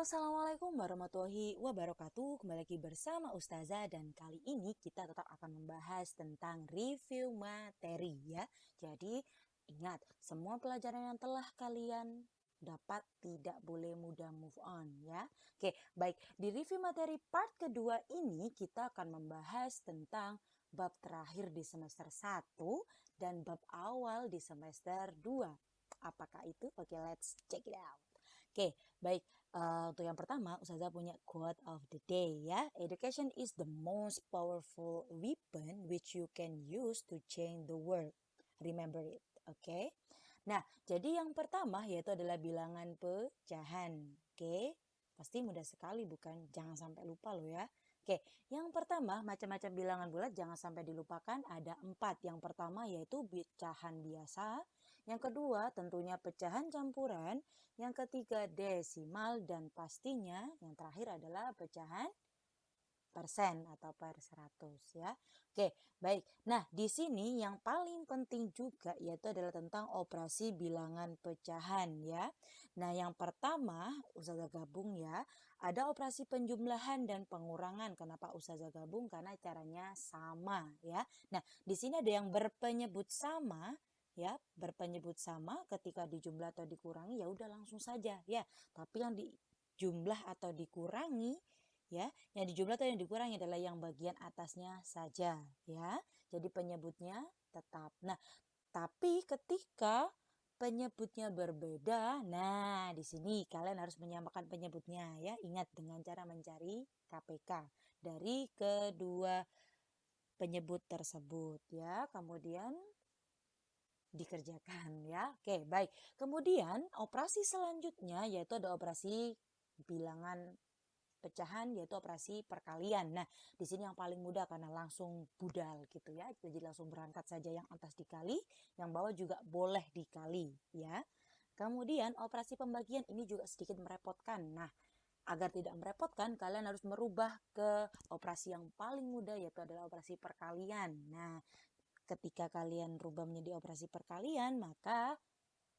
Assalamualaikum warahmatullahi wabarakatuh. Kembali lagi bersama Ustazah dan kali ini kita tetap akan membahas tentang review materi ya. Jadi ingat, semua pelajaran yang telah kalian dapat tidak boleh mudah move on ya. Oke, baik. Di review materi part kedua ini kita akan membahas tentang bab terakhir di semester 1 dan bab awal di semester 2. Apakah itu? Oke, let's check it out. Oke, baik. Untuk yang pertama, Ustazah punya quote of the day ya. Education is the most powerful weapon which you can use to change the world. Remember it, oke? Nah, jadi yang pertama yaitu adalah bilangan pecahan. Oke, pasti mudah sekali bukan? Jangan sampai lupa loh ya. Oke, yang pertama macam-macam bilangan bulat jangan sampai dilupakan, ada 4. Yang pertama yaitu pecahan biasa. Yang kedua tentunya pecahan campuran. Yang ketiga desimal dan pastinya yang terakhir adalah pecahan persen atau per 100 ya. Oke, baik. Nah, di sini yang paling penting juga yaitu adalah tentang operasi bilangan pecahan ya. Nah, yang pertama Ustazah gabung ya. Ada operasi penjumlahan dan pengurangan. Kenapa Ustazah gabung? Karena caranya sama ya. Nah, di sini ada yang berpenyebut sama ya, berpenyebut sama ketika dijumlah atau dikurangi ya udah langsung saja ya. Tapi yang dijumlah atau dikurangi ya, yang dijumlah atau yang dikurangi adalah yang bagian atasnya saja ya. Jadi penyebutnya tetap. Nah, tapi ketika penyebutnya berbeda, nah di sini kalian harus menyamakan penyebutnya ya. Ingat dengan cara mencari KPK dari kedua penyebut tersebut ya. Kemudian dikerjakan ya. Oke, baik. Kemudian operasi selanjutnya yaitu ada operasi bilangan pecahan yaitu operasi perkalian. Nah, di sini yang paling mudah karena langsung budal gitu ya. Jadi langsung berangkat saja yang atas dikali, yang bawah juga boleh dikali ya. Kemudian operasi pembagian ini juga sedikit merepotkan. Nah, agar tidak merepotkan kalian harus merubah ke operasi yang paling mudah yaitu adalah operasi perkalian. Nah, ketika kalian rubah menjadi operasi perkalian maka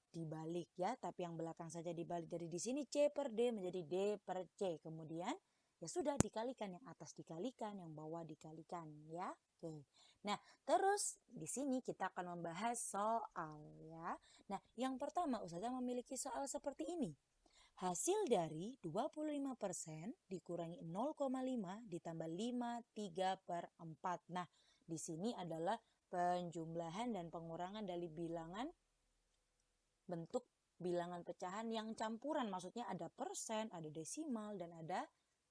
dibalik ya, tapi yang belakang saja dibalik. Dari di sini C per D menjadi D per C. Kemudian ya sudah dikalikan, yang atas dikalikan, yang bawah dikalikan ya. Oke. Nah, terus di sini kita akan membahas soal ya. Nah, yang pertama Ustazah memiliki soal seperti ini. Hasil dari 25% dikurangi 0,5 ditambah 5 3 per 4. Nah, di sini adalah penjumlahan dan pengurangan dari bilangan bentuk bilangan pecahan yang campuran, maksudnya ada persen, ada desimal, dan ada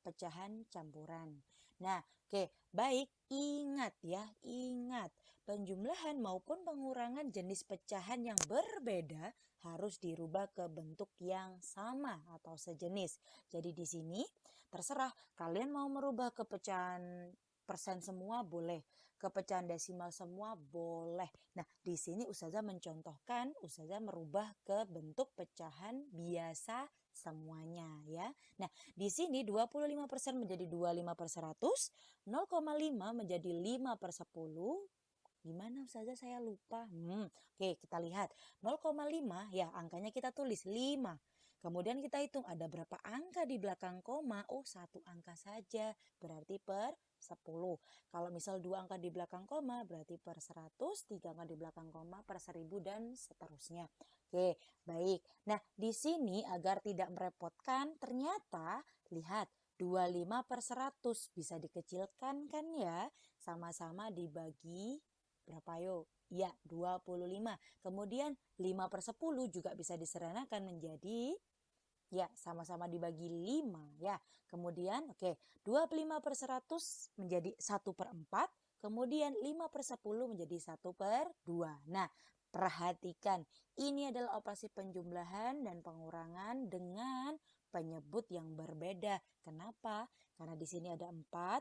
pecahan campuran. Nah, oke, baik, ingat ya, ingat. Penjumlahan maupun pengurangan jenis pecahan yang berbeda harus dirubah ke bentuk yang sama atau sejenis. Jadi di sini terserah kalian mau merubah ke pecahan persen semua boleh, ke pecahan desimal semua boleh. Nah, di sini Ustazah mencontohkan, Ustazah merubah ke bentuk pecahan biasa semuanya ya. Nah, di sini 25% menjadi 25 per 100, 0,5 menjadi 5 per 10. Gimana Ustazah, saya lupa. Oke, kita lihat. 0,5 ya angkanya kita tulis 5. Kemudian kita hitung ada berapa angka di belakang koma. Oh, satu angka saja. Berarti per 10. Kalau misal 2 angka di belakang koma berarti per 100, 3 angka di belakang koma per 1000 dan seterusnya. Oke, baik. Nah, di sini agar tidak merepotkan ternyata lihat 25 per 100 bisa dikecilkan kan ya. Sama-sama dibagi berapa yuk? Ya, 25. Kemudian 5 per 10 juga bisa disederhanakan menjadi ya, sama-sama dibagi 5 ya. Kemudian oke, 25 per 100 menjadi 1 per 4. Kemudian 5 per 10 menjadi 1 per 2. Nah, perhatikan ini adalah operasi penjumlahan dan pengurangan dengan penyebut yang berbeda. Kenapa? Karena di sini ada 4.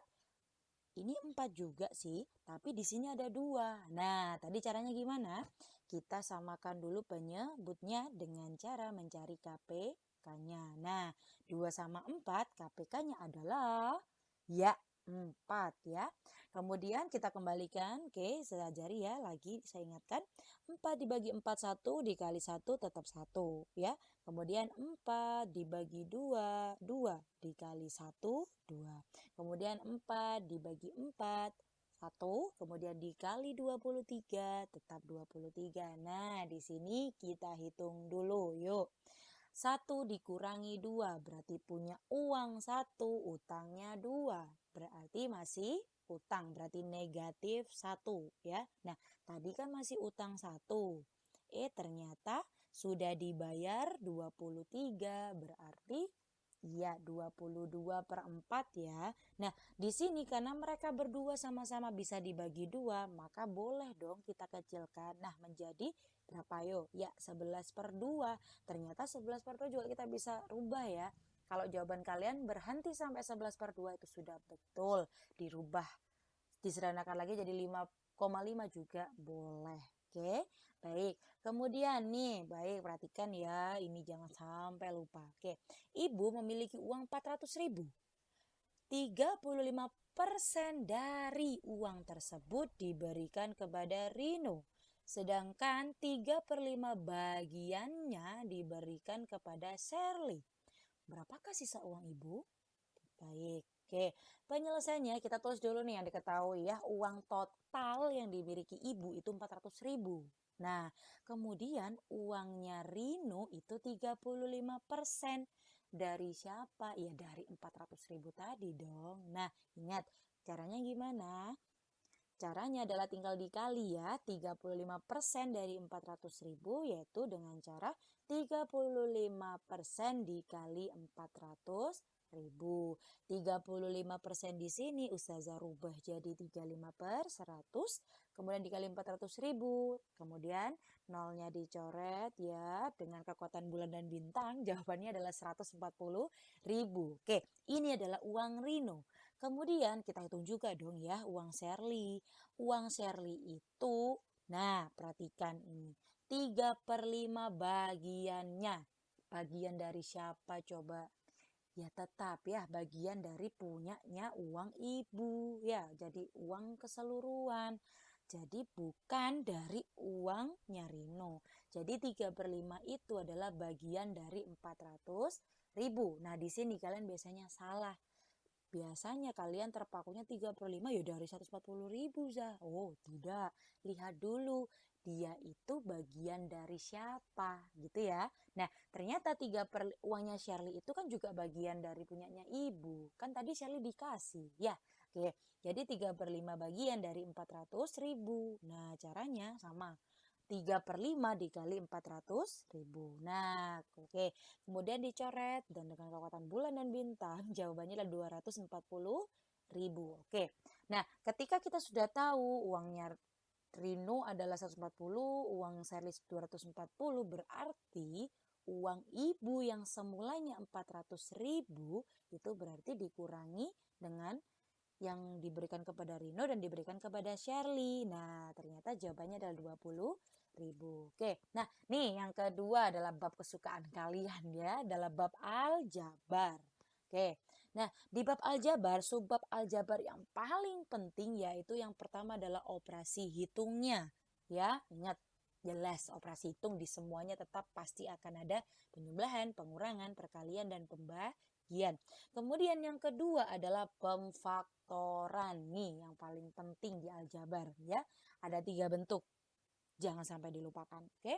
Ini 4 juga sih, tapi di sini ada 2. Nah, tadi caranya gimana? Kita samakan dulu penyebutnya dengan cara mencari KPK-nya. Nah, 2 sama 4 KPK-nya adalah ya 4 ya. Kemudian kita kembalikan, oke, saya ajari ya, lagi saya ingatkan. 4 dibagi 4, 1 dikali 1 tetap 1 ya. Kemudian 4 dibagi 2, 2 dikali 1, 2. Kemudian 4 dibagi 4, 1. Kemudian dikali 23, tetap 23. Nah, di sini kita hitung dulu, yuk. 1 dikurangi 2 berarti punya uang 1, utangnya 2. Berarti masih utang, berarti negatif 1 ya. Nah, tadi kan masih utang 1. Ternyata sudah dibayar 23, berarti iya 22/4 ya. Nah, di sini karena mereka berdua sama-sama bisa dibagi 2, maka boleh dong kita kecilkan. Nah, menjadi berapa yuk? Ya, 11/2. Ternyata 11/2 juga kita bisa rubah ya. Kalau jawaban kalian berhenti sampai 11/2 itu sudah betul. Dirubah, disederhanakan lagi jadi 5,5 juga boleh. Oke, baik. Kemudian nih, baik perhatikan ya, ini jangan sampai lupa. Oke, ibu memiliki uang 400.000. 35% dari uang tersebut diberikan kepada Rino. Sedangkan 3/5 bagiannya diberikan kepada Shirley. Berapakah sisa uang ibu? Baik, oke. Penyelesaiannya kita tulis dulu nih yang diketahui ya. Uang total yang dimiliki ibu itu 400.000. Nah, kemudian uangnya Rino itu 35%. Dari siapa? Ya dari 400.000 tadi dong. Nah, ingat caranya gimana? Caranya adalah tinggal dikali ya, 35% dari 400.000 yaitu dengan cara 35% dikali 400.000. 35% di sini Ustazah rubah jadi 35/100, kemudian dikali 400.000. Kemudian nolnya dicoret ya dengan kekuatan bulan dan bintang, jawabannya adalah 140.000. Oke, ini adalah uang Rino. Kemudian kita hitung juga dong ya uang Shirley. Uang Shirley itu, nah perhatikan ini, 3/5 bagiannya. Bagian dari siapa coba? Ya tetap ya bagian dari punyanya uang ibu ya. Jadi uang keseluruhan. Jadi bukan dari uangnya Rino. Jadi 3/5 itu adalah bagian dari 400.000. Nah di sini kalian biasanya salah. Biasanya kalian terpakunya 3/5 ya dari 140.000 Zah. Oh tidak, lihat dulu dia itu bagian dari siapa gitu ya. Nah ternyata uangnya Shirley itu kan juga bagian dari punyanya ibu. Kan tadi Shirley dikasih ya. Oke, jadi 3/5 bagian dari 400.000. Nah caranya sama. 3/5 dikali 400.000. Nah, oke. Kemudian dicoret dan dengan kekuatan bulan dan bintang jawabannya adalah 240.000. Oke. Nah, ketika kita sudah tahu uangnya Rino adalah 140, uang Serlis 240, berarti uang ibu yang semulanya 400.000 itu berarti dikurangi dengan yang diberikan kepada Rino dan diberikan kepada Shirley. Nah, ternyata jawabannya adalah 20.000. Oke, nah nih yang kedua adalah bab kesukaan kalian ya, adalah bab aljabar. Oke, nah di bab aljabar, subbab aljabar yang paling penting yaitu yang pertama adalah operasi hitungnya. Ya, ingat jelas operasi hitung di semuanya tetap pasti akan ada penjumlahan, pengurangan, perkalian, dan pembagian. Kemudian yang kedua adalah pemfaktoran. Nih yang paling penting di aljabar ya. Ada 3 bentuk. Jangan sampai dilupakan. Oke.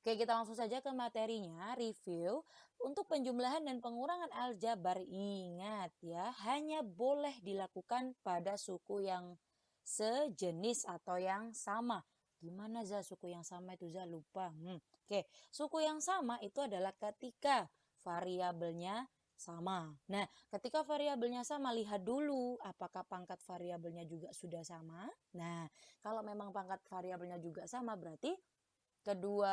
Oke, kita langsung saja ke materinya, review. Untuk penjumlahan dan pengurangan aljabar, ingat ya, hanya boleh dilakukan pada suku yang sejenis atau yang sama. Gimana Za suku yang sama itu Za? Lupa. Oke, suku yang sama itu adalah ketika variabelnya sama. Nah, ketika variabelnya sama, lihat dulu apakah pangkat variabelnya juga sudah sama. Nah, kalau memang pangkat variabelnya juga sama, berarti kedua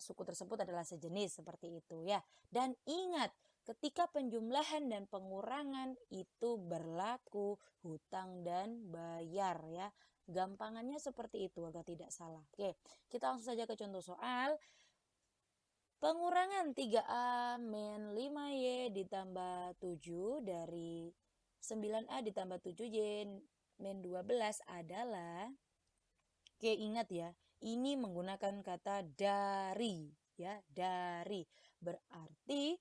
suku tersebut adalah sejenis seperti itu ya. Dan ingat, ketika penjumlahan dan pengurangan itu berlaku hutang dan bayar ya. Gampangannya seperti itu agar tidak salah. Oke, kita langsung saja ke contoh soal. Pengurangan 3A min 5Y ditambah 7 dari 9A ditambah 7Y min 12 adalah, oke ingat ya, ini menggunakan kata dari, ya, dari. Berarti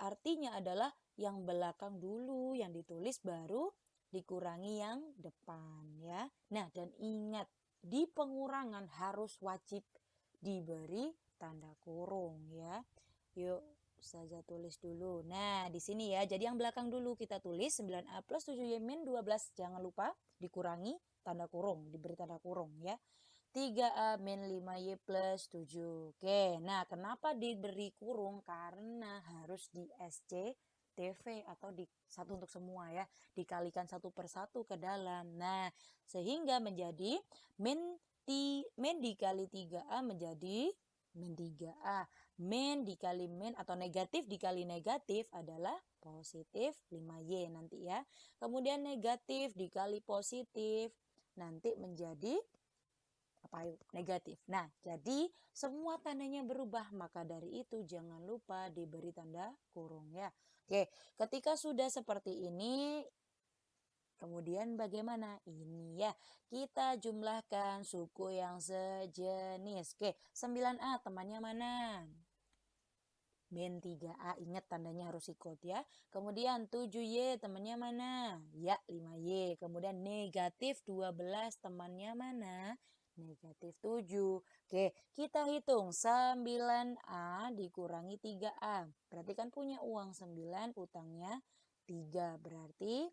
artinya adalah yang belakang dulu yang ditulis baru dikurangi yang depan ya. Nah, dan ingat di pengurangan harus wajib diberi tanda kurung ya. Yuk saja tulis dulu. Nah, di sini ya. Jadi yang belakang dulu kita tulis 9A plus 7Y min 12. Jangan lupa dikurangi tanda kurung, diberi tanda kurung ya. 3A min 5Y plus 7. Oke, nah kenapa diberi kurung? Karena harus di SCTV atau di satu untuk semua ya. Dikalikan satu per satu ke dalam. Nah, sehingga menjadi min dikali 3A menjadi min 3A. Min dikali min atau negatif dikali negatif adalah positif 5Y nanti ya. Kemudian negatif dikali positif nanti menjadi apa yuk? Negatif. Nah, jadi semua tandanya berubah, maka dari itu jangan lupa diberi tanda kurung ya. Oke, ketika sudah seperti ini, kemudian bagaimana? Ini ya, kita jumlahkan suku yang sejenis. Oke, 9A temannya mana? Min 3A, ingat tandanya harus ikut ya. Kemudian 7Y temannya mana? Ya, 5Y. Kemudian negatif 12 temannya mana? Negatif 7. Oke, kita hitung 9A dikurangi 3A. Berarti kan punya uang 9, utangnya 3. Berarti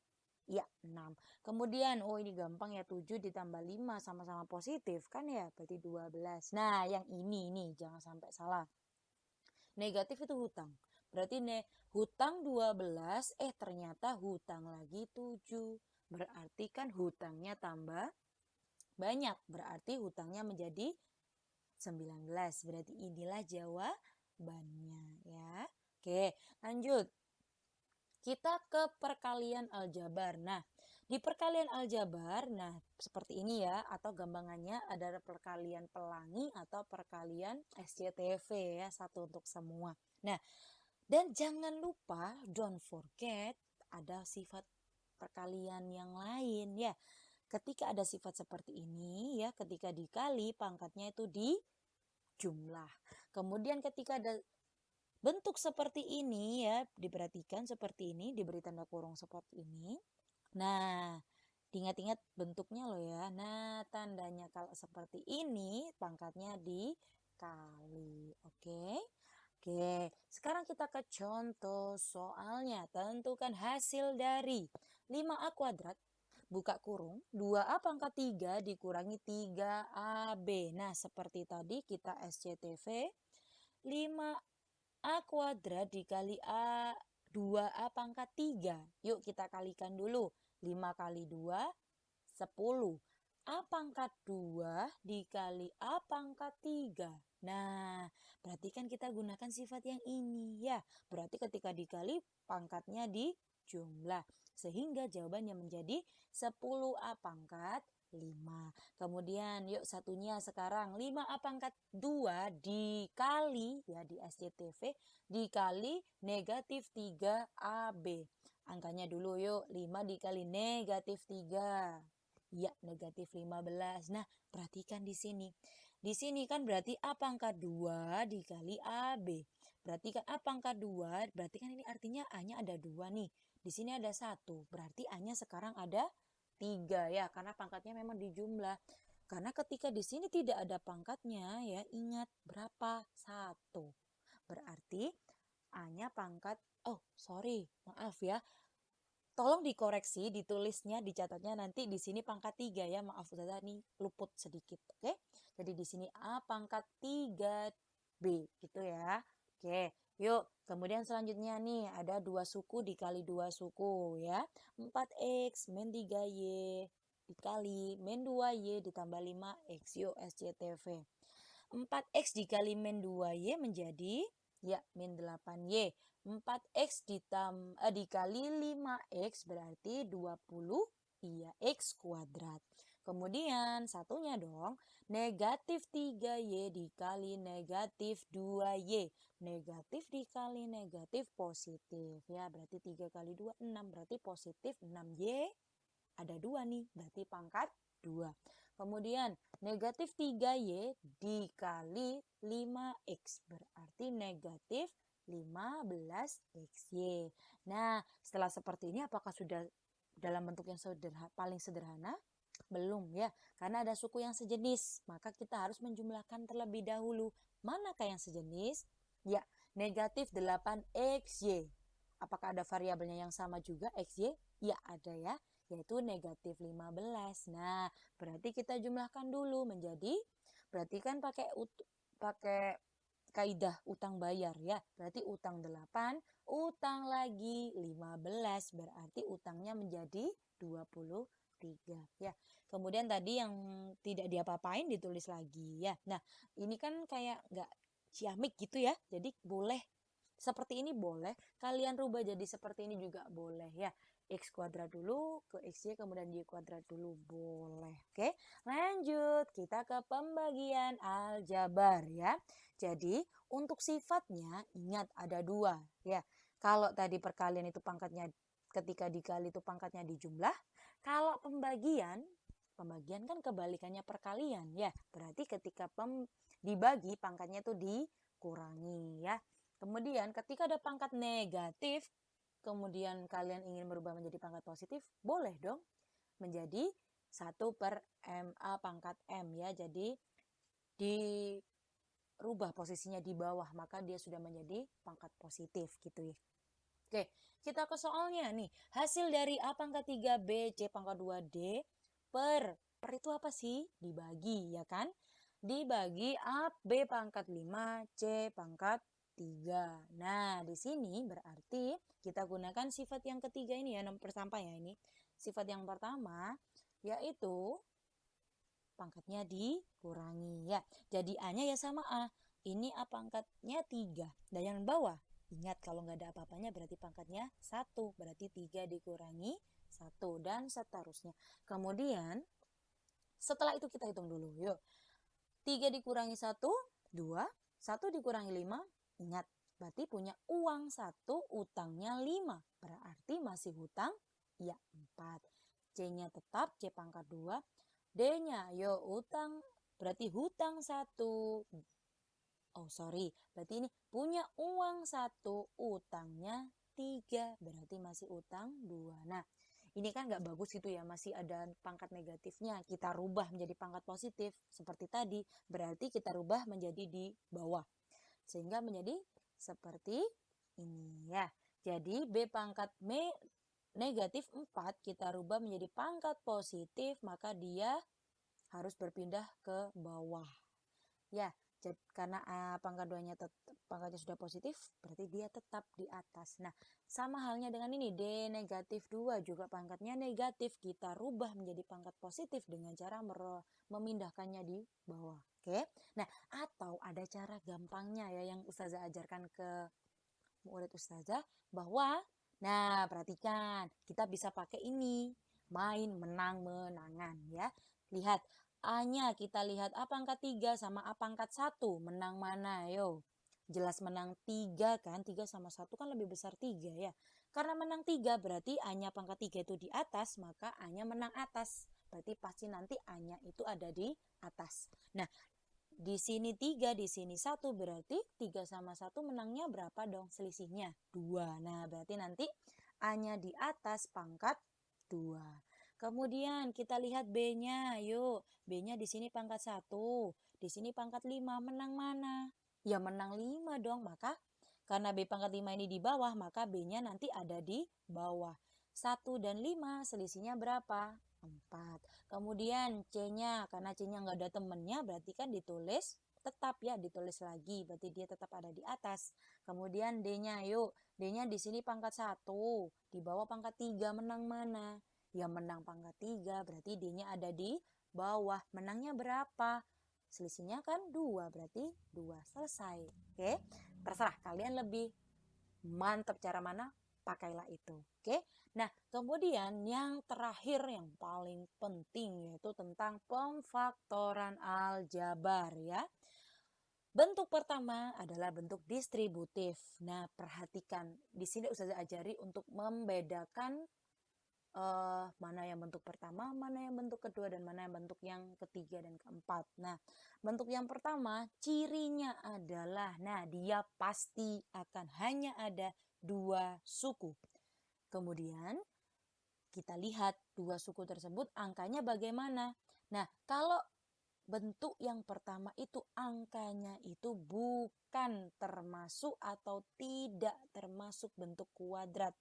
ya 6. Kemudian, oh ini gampang ya, 7 ditambah 5 sama-sama positif kan ya, berarti 12. Nah, yang ini jangan sampai salah. Negatif itu hutang. Berarti hutang 12, ternyata hutang lagi 7. Berarti kan hutangnya tambah banyak. Berarti hutangnya menjadi 19. Berarti inilah jawabannya ya. Oke, lanjut. Kita ke perkalian aljabar. Nah, di perkalian aljabar, nah seperti ini ya, atau gampangannya ada perkalian pelangi atau perkalian SCTV ya, satu untuk semua. Nah, dan jangan lupa, don't forget, ada sifat perkalian yang lain ya. Ketika ada sifat seperti ini ya, ketika dikali pangkatnya itu dijumlah. Kemudian ketika ada bentuk seperti ini ya, diperhatikan seperti ini, diberi tanda kurung seperti ini. Nah, ingat-ingat bentuknya loh ya. Nah, tandanya kalau seperti ini, pangkatnya dikali. Oke. Oke, sekarang kita ke contoh soalnya. Tentukan hasil dari 5A kuadrat, buka kurung, 2A pangkat 3 dikurangi 3AB. Nah, seperti tadi kita SCTV, 5A kuadrat dikali 2A pangkat 3. Yuk kita kalikan dulu. 5 kali 2, 10. A pangkat 2 dikali A pangkat 3. Nah, berarti kan kita gunakan sifat yang ini ya. Berarti ketika dikali pangkatnya dijumlah. Sehingga jawabannya menjadi 10A pangkat 5. Kemudian yuk satunya sekarang 5A pangkat 2 dikali ya di SCTV dikali negatif 3AB. Angkanya dulu yuk, 5 dikali negatif 3. Ya, negatif 15. Nah, perhatikan di sini. Di sini kan berarti A pangkat 2 dikali AB. Berarti kan A pangkat 2, berarti kan ini artinya A-nya ada 2 nih. Di sini ada 1, berarti A-nya sekarang ada 3 ya, karena pangkatnya memang dijumlah. Karena ketika di sini tidak ada pangkatnya ya, ingat berapa? 1. Berarti A-nya pangkat, maaf ya. Tolong dikoreksi, ditulisnya, dicatatnya nanti di sini pangkat 3 ya. Maaf Ustazah nih luput sedikit, oke? Jadi di sini A pangkat 3B gitu ya. Oke, yuk. Kemudian selanjutnya nih ada 2 suku dikali 2 suku ya. 4X min 3Y dikali min 2Y ditambah 5X. Yuk SCTV. 4X dikali min 2Y menjadi ya min 8Y. 4X dikali 5X berarti 20 iya X kuadrat. Kemudian satunya dong, negatif 3Y dikali negatif 2Y. Negatif dikali negatif positif. Ya, berarti 3 kali 2, 6. Berarti positif 6Y. Ada 2 nih, berarti pangkat 2. Kemudian negatif 3Y dikali 5X. Berarti negatif 15XY. Nah, setelah seperti ini apakah sudah dalam bentuk yang paling sederhana? Belum ya, karena ada suku yang sejenis, maka kita harus menjumlahkan terlebih dahulu. Manakah yang sejenis? Ya, negatif 8XY. Apakah ada variabelnya yang sama juga, XY? Ya, ada ya, yaitu negatif 15. Nah, berarti kita jumlahkan dulu menjadi, berarti kan pakai kaidah utang bayar ya. Berarti utang 8, utang lagi 15, berarti utangnya menjadi 23 ya. Kemudian tadi yang tidak diapa-apain ditulis lagi ya. Nah, ini kan kayak nggak ciamik gitu ya. Jadi boleh seperti ini boleh, kalian rubah jadi seperti ini juga boleh ya. X kuadrat dulu ke XY kemudian Y kuadrat dulu boleh. Oke, lanjut kita ke pembagian aljabar ya. Jadi untuk sifatnya ingat ada 2 ya. Kalau tadi perkalian itu pangkatnya ketika dikali itu pangkatnya dijumlah. Kalau pembagian kan kebalikannya perkalian ya. Berarti ketika dibagi pangkatnya itu dikurangi ya. Kemudian ketika ada pangkat negatif, kemudian kalian ingin merubah menjadi pangkat positif, boleh dong menjadi 1/MA pangkat M ya. Jadi dirubah posisinya di bawah, maka dia sudah menjadi pangkat positif gitu ya. Oke, kita ke soalnya nih. Hasil dari A pangkat 3B, C pangkat 2D per itu apa sih? Dibagi ya kan? Dibagi A, B pangkat 5, C pangkat 3. Nah, di sini berarti kita gunakan sifat yang ketiga ini ya, nomor sampah ya ini. Sifat yang pertama yaitu pangkatnya dikurangi ya. Jadi A-nya ya sama A. Ini A pangkatnya 3. Dan yang bawah, ingat kalau nggak ada apa-apanya berarti pangkatnya 1. Berarti 3 dikurangi 1 dan seterusnya. Kemudian setelah itu kita hitung dulu. Yuk. 3 dikurangi 1, 2. 1 dikurangi 5, ingat. Berarti punya uang 1, utangnya 5. Berarti masih hutang? Ya, 4. C-nya tetap, C pangkat 2. D-nya, yuk utang. Berarti hutang 1. Berarti ini punya uang 1, utangnya 3. Berarti masih utang 2. Nah, ini kan nggak bagus gitu ya, masih ada pangkat negatifnya. Kita rubah menjadi pangkat positif seperti tadi. Berarti kita rubah menjadi di bawah. Sehingga menjadi seperti ini ya. Jadi B pangkat negatif 4 kita rubah menjadi pangkat positif, maka dia harus berpindah ke bawah. Ya, karena pangkat 2-nya pangkatnya sudah positif, berarti dia tetap di atas. Nah, sama halnya dengan ini, D negatif 2 juga pangkatnya negatif. Kita rubah menjadi pangkat positif dengan cara memindahkannya di bawah. Oke. Nah, atau ada cara gampangnya ya yang Ustazah ajarkan ke murid Ustazah bahwa, nah perhatikan, kita bisa pakai ini, main menang-menangan ya. Lihat, A-nya kita lihat A pangkat 3 sama A pangkat 1, menang mana? Yo. Jelas menang 3 kan, 3 sama 1 kan lebih besar 3 ya. Karena menang 3 berarti A-nya pangkat 3 itu di atas, maka A-nya menang atas. Berarti pasti nanti A-nya itu ada di atas. Nah, di sini 3, di sini 1, berarti 3 sama 1 menangnya berapa dong selisihnya? 2. Nah, berarti nanti A-nya di atas pangkat 2. Kemudian kita lihat B-nya, yuk. B-nya di sini pangkat 1, di sini pangkat 5, menang mana? Ya menang 5 dong, maka karena B pangkat 5 ini di bawah, maka B-nya nanti ada di bawah. 1 dan 5 selisihnya berapa? 4. Kemudian C-nya, karena C-nya nggak ada temennya, berarti kan ditulis tetap ya, ditulis lagi, berarti dia tetap ada di atas. Kemudian D-nya, yuk. D-nya di sini pangkat 1, di bawah pangkat 3, menang mana? Ya menang pangkat 3, berarti D-nya ada di bawah. Menangnya berapa? Selisihnya kan 2, berarti 2. Selesai. Oke, terserah kalian lebih mantap cara mana, pakailah itu. Oke. Nah, kemudian yang terakhir yang paling penting yaitu tentang pemfaktoran aljabar ya. Bentuk pertama adalah bentuk distributif. Nah, perhatikan di sini Ustazah ajari untuk membedakan mana yang bentuk pertama, mana yang bentuk kedua, dan mana yang bentuk yang ketiga dan keempat. Nah, bentuk yang pertama cirinya adalah, nah dia pasti akan hanya ada dua suku. Kemudian kita lihat dua suku tersebut angkanya bagaimana. Nah, kalau bentuk yang pertama itu angkanya itu bukan termasuk atau tidak termasuk bentuk kuadrat.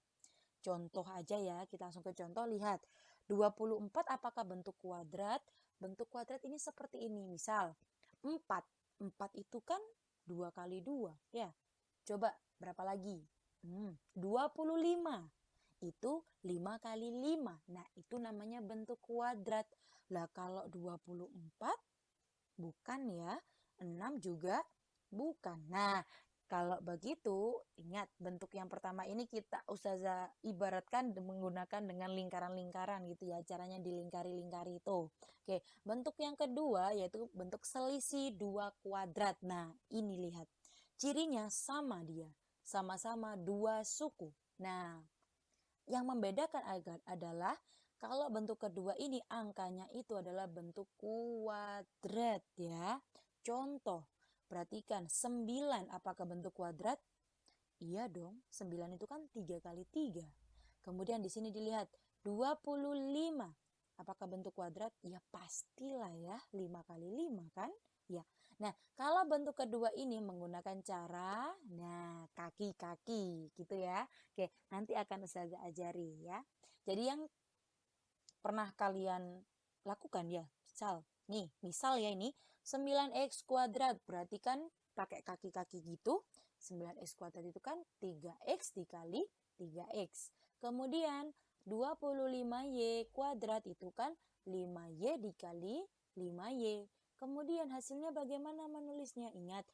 Contoh aja ya, kita langsung ke contoh, lihat 24 apakah bentuk kuadrat? Bentuk kuadrat ini seperti ini, misal 4 itu kan 2 kali 2 ya. Coba berapa lagi? 25 itu 5 kali 5. Nah, itu namanya bentuk kuadrat. Lah kalau 24 bukan ya, 6 juga bukan. Nah, kalau begitu, ingat bentuk yang pertama ini kita Ustazah ibaratkan menggunakan dengan lingkaran-lingkaran gitu ya. Caranya dilingkari-lingkari itu. Oke, bentuk yang kedua yaitu bentuk selisih dua kuadrat. Nah, ini lihat. Cirinya sama dia. Sama-sama dua suku. Nah, yang membedakan adalah kalau bentuk kedua ini angkanya itu adalah bentuk kuadrat ya. Contoh. Perhatikan, 9 apakah bentuk kuadrat? Iya dong, 9 itu kan 3 kali 3. Kemudian di sini dilihat, 25. Apakah bentuk kuadrat? Ya pastilah ya, 5 kali 5 kan? Ya. Nah, kalau bentuk kedua ini menggunakan cara, nah kaki-kaki gitu ya. Oke, nanti akan Ustazah ajari ya. Jadi yang pernah kalian lakukan ya, misal ya ini 9x kuadrat, berarti kan pakai kaki-kaki gitu. 9x kuadrat itu kan 3x dikali 3x. Kemudian 25y kuadrat itu kan 5y dikali 5y. Kemudian hasilnya bagaimana menulisnya? Ingat,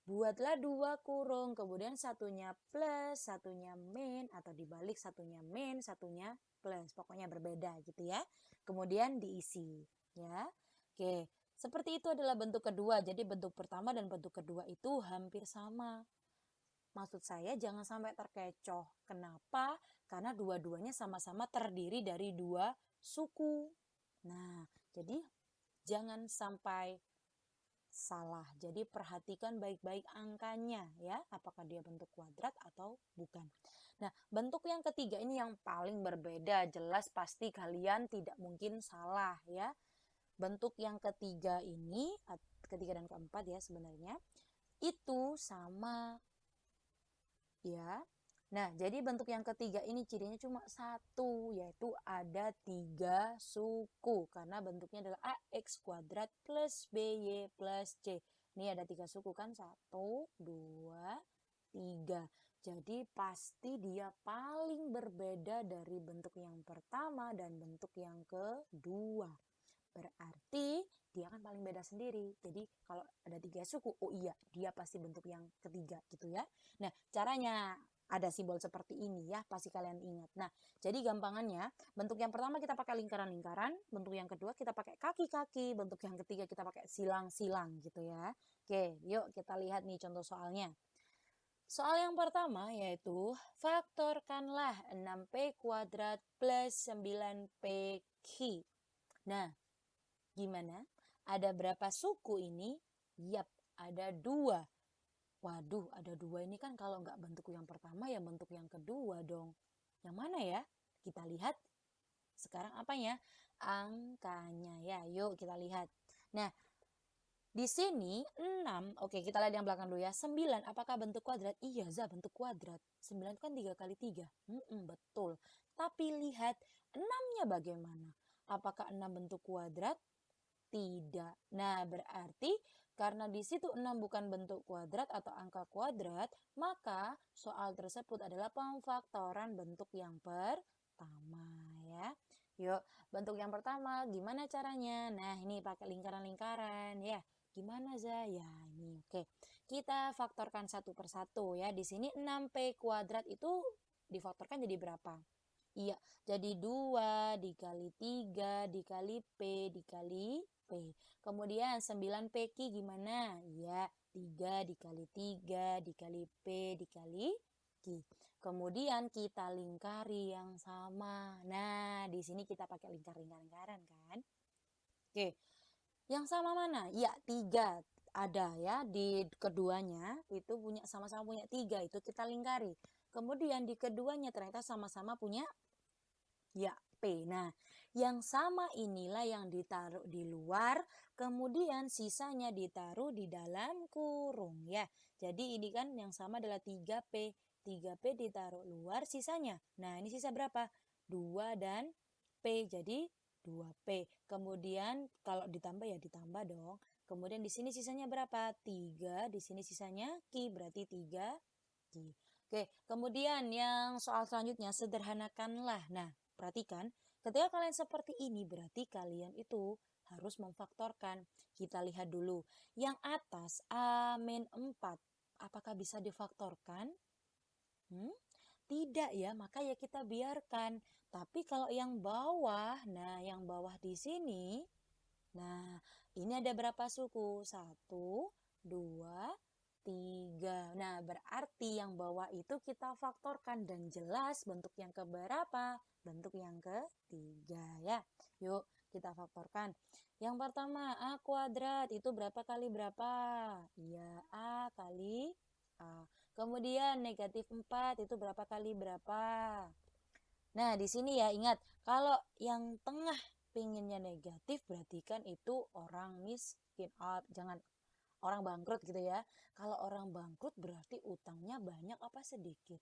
buatlah 2 kurung, kemudian satunya plus, satunya min, atau dibalik satunya min, satunya plus. Pokoknya berbeda gitu ya. Kemudian diisi ya. Oke, seperti itu adalah bentuk kedua. Jadi bentuk pertama dan bentuk kedua itu hampir sama. Maksud saya jangan sampai terkecoh. Kenapa? Karena dua-duanya sama-sama terdiri dari dua suku. Nah, jadi jangan sampai salah. Jadi perhatikan baik-baik angkanya ya, apakah dia bentuk kuadrat atau bukan. Nah, bentuk yang ketiga ini yang paling berbeda, jelas pasti kalian tidak mungkin salah ya. Bentuk yang ketiga ini, ketiga dan keempat ya sebenarnya, itu sama ya. Nah, jadi bentuk yang ketiga ini cirinya cuma satu, yaitu ada 3 suku. Karena bentuknya adalah AX kuadrat plus BY plus C. Ini ada 3 suku kan, 1, 2, 3. Jadi pasti dia paling berbeda dari bentuk yang pertama dan bentuk yang kedua. Berarti dia kan paling beda sendiri. Jadi kalau ada 3 suku, oh iya dia pasti bentuk yang ketiga gitu ya. Nah, caranya ada simbol seperti ini ya, pasti kalian ingat. Nah, jadi gampangannya, bentuk yang pertama kita pakai lingkaran-lingkaran, bentuk yang kedua kita pakai kaki-kaki, bentuk yang ketiga kita pakai silang-silang gitu ya. Oke, yuk kita lihat nih contoh soalnya. Soal yang pertama yaitu faktorkanlah 6p kuadrat plus 9pq. Nah, gimana? Ada berapa suku ini? Yap, ada 2. Waduh, ada 2 ini kan kalau nggak bentuk yang pertama ya bentuk yang kedua dong. Yang mana ya? Kita lihat sekarang apanya? Angkanya ya. Yuk kita lihat. Nah, di sini 6, oke kita lihat yang belakang dulu ya. 9, apakah bentuk kuadrat? Iya, bentuk kuadrat. 9 kan 3 kali 3. Betul. Tapi lihat 6-nya bagaimana? Apakah 6 bentuk kuadrat? Tidak. Nah, berarti karena di situ 6 bukan bentuk kuadrat atau angka kuadrat, maka soal tersebut adalah pemfaktoran bentuk yang pertama ya. Yuk, bentuk yang pertama gimana caranya? Nah, ini pakai lingkaran-lingkaran ya. Gimana Za? Ya, ini oke. Kita faktorkan satu persatu ya. Di sini 6p kuadrat itu difaktorkan jadi berapa? Iya, jadi 2 dikali 3 dikali P dikali P. Kemudian 9PQ gimana? Iya, 3 dikali 3 dikali P dikali Q. Kemudian kita lingkari yang sama. Nah, di sini kita pakai lingkaran kan? Oke, yang sama mana? Ya, 3 ada ya di keduanya itu sama-sama punya 3, itu kita lingkari. Kemudian di keduanya ternyata sama-sama punya ya P. Nah, yang sama inilah yang ditaruh di luar, kemudian sisanya ditaruh di dalam kurung ya. Jadi ini kan yang sama adalah 3P. 3P ditaruh luar, sisanya. Nah, ini sisa berapa? 2 dan P. Jadi 2P. Kemudian kalau ditambah ya ditambah dong. Kemudian di sini sisanya berapa? 3. Di sini sisanya Q, berarti 3 Q. Oke, kemudian yang soal selanjutnya sederhanakanlah. Nah, perhatikan, ketika kalian seperti ini berarti kalian itu harus memfaktorkan. Kita lihat dulu. Yang atas A-4, apakah bisa difaktorkan? Tidak ya, maka ya kita biarkan. Tapi kalau yang bawah, nah yang bawah di sini, nah ini ada berapa suku? 1, 2, 3. Nah, berarti yang bawah itu kita faktorkan dan jelas bentuk yang keberapa? Bentuk yang ketiga ya. Yuk, kita faktorkan. Yang pertama, A kuadrat itu berapa kali berapa? Ya, A kali A. Kemudian negatif 4 itu berapa kali berapa? Nah, di sini ya ingat, kalau yang tengah pinginnya negatif berarti kan itu orang miskin. Jangan orang bangkrut gitu ya. Kalau orang bangkrut berarti utangnya banyak apa sedikit?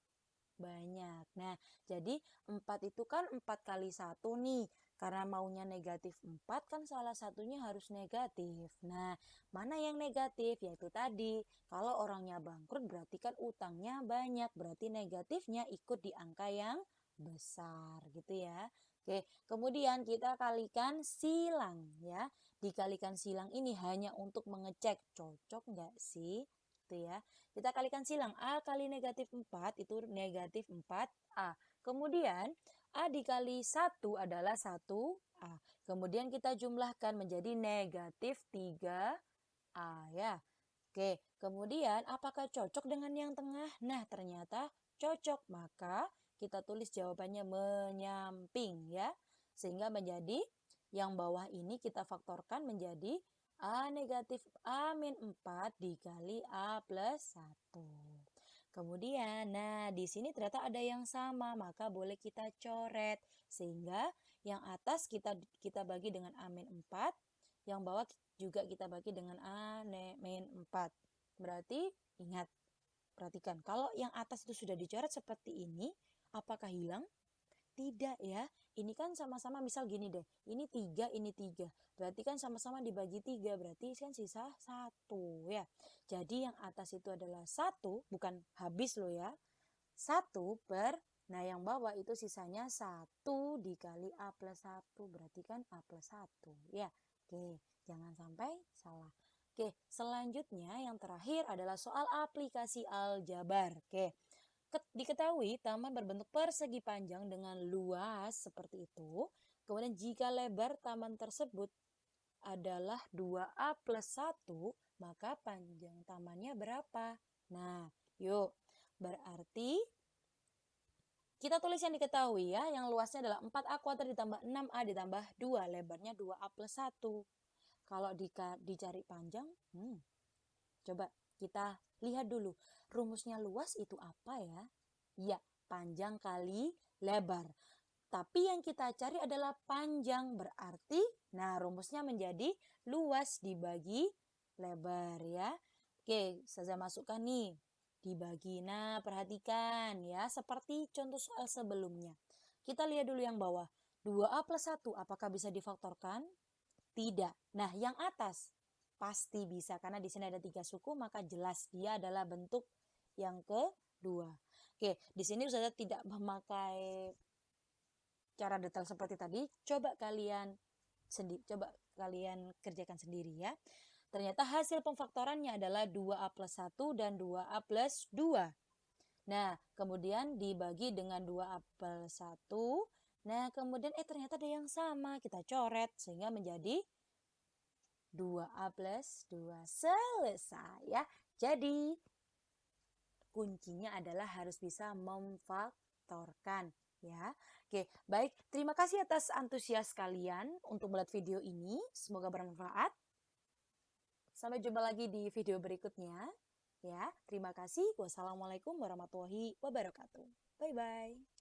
Banyak. Nah, jadi 4 itu kan 4 kali 1 nih. Karena maunya negatif 4 kan salah satunya harus negatif. Nah, mana yang negatif? Yaitu tadi, kalau orangnya bangkrut berarti kan utangnya banyak. Berarti negatifnya ikut di angka yang besar gitu ya. Oke, kemudian kita kalikan silang ya. Dikalikan silang ini hanya untuk mengecek cocok nggak sih? Gitu ya. Kita kalikan silang A kali negatif 4 itu negatif 4A. Kemudian A dikali 1 adalah 1A. Kemudian kita jumlahkan menjadi negatif 3A ya. Oke, kemudian apakah cocok dengan yang tengah? Nah, ternyata cocok. Maka kita tulis jawabannya menyamping ya. Sehingga menjadi yang bawah ini kita faktorkan menjadi A negatif A min 4 dikali A plus 1. Kemudian, nah di sini ternyata ada yang sama, maka boleh kita coret. Sehingga yang atas kita bagi dengan A min 4, yang bawah juga kita bagi dengan A min 4. Berarti ingat, perhatikan, kalau yang atas itu sudah dicoret seperti ini, apakah hilang? Tidak ya, ini kan sama-sama misal gini deh, ini 3, ini 3. Berarti kan sama-sama dibagi 3, berarti kan sisa 1 ya. Jadi yang atas itu adalah 1, bukan habis loh ya. 1 per, nah yang bawah itu sisanya 1 dikali A plus 1, berarti kan A plus 1 ya. Oke, jangan sampai salah. Oke, selanjutnya yang terakhir adalah soal aplikasi aljabar. Oke. Diketahui taman berbentuk persegi panjang dengan luas seperti itu. Kemudian jika lebar taman tersebut adalah 2A plus 1, maka panjang tamannya berapa? Nah, yuk. Berarti kita tulis yang diketahui ya, yang luasnya adalah 4A kuadrat ditambah 6A ditambah 2, lebarnya 2A plus 1. Kalau dicari panjang, coba kita lihat dulu. Rumusnya luas itu apa ya? Ya, panjang kali lebar. Tapi yang kita cari adalah panjang, berarti nah rumusnya menjadi luas dibagi lebar ya. Oke, saya masukkan nih. Dibagi. Nah, perhatikan ya, seperti contoh soal sebelumnya. Kita lihat dulu yang bawah. 2A plus 1, apakah bisa difaktorkan? Tidak. Nah, yang atas pasti bisa karena di sini ada 3 suku, maka jelas dia adalah bentuk yang kedua. Oke, di sini Ustazah tidak memakai cara detail seperti tadi. Coba kalian kerjakan sendiri ya. Ternyata hasil pemfaktorannya adalah 2A plus 1 dan 2A plus 2. Nah, kemudian dibagi dengan 2 apel 1. Nah, kemudian ternyata ada yang sama. Kita coret sehingga menjadi 2A plus 2. Selesai ya. Jadi, kuncinya adalah harus bisa memfaktorkan ya. Oke, baik. Terima kasih atas antusias kalian untuk melihat video ini. Semoga bermanfaat. Sampai jumpa lagi di video berikutnya. Ya, terima kasih. Wassalamualaikum warahmatullahi wabarakatuh. Bye-bye.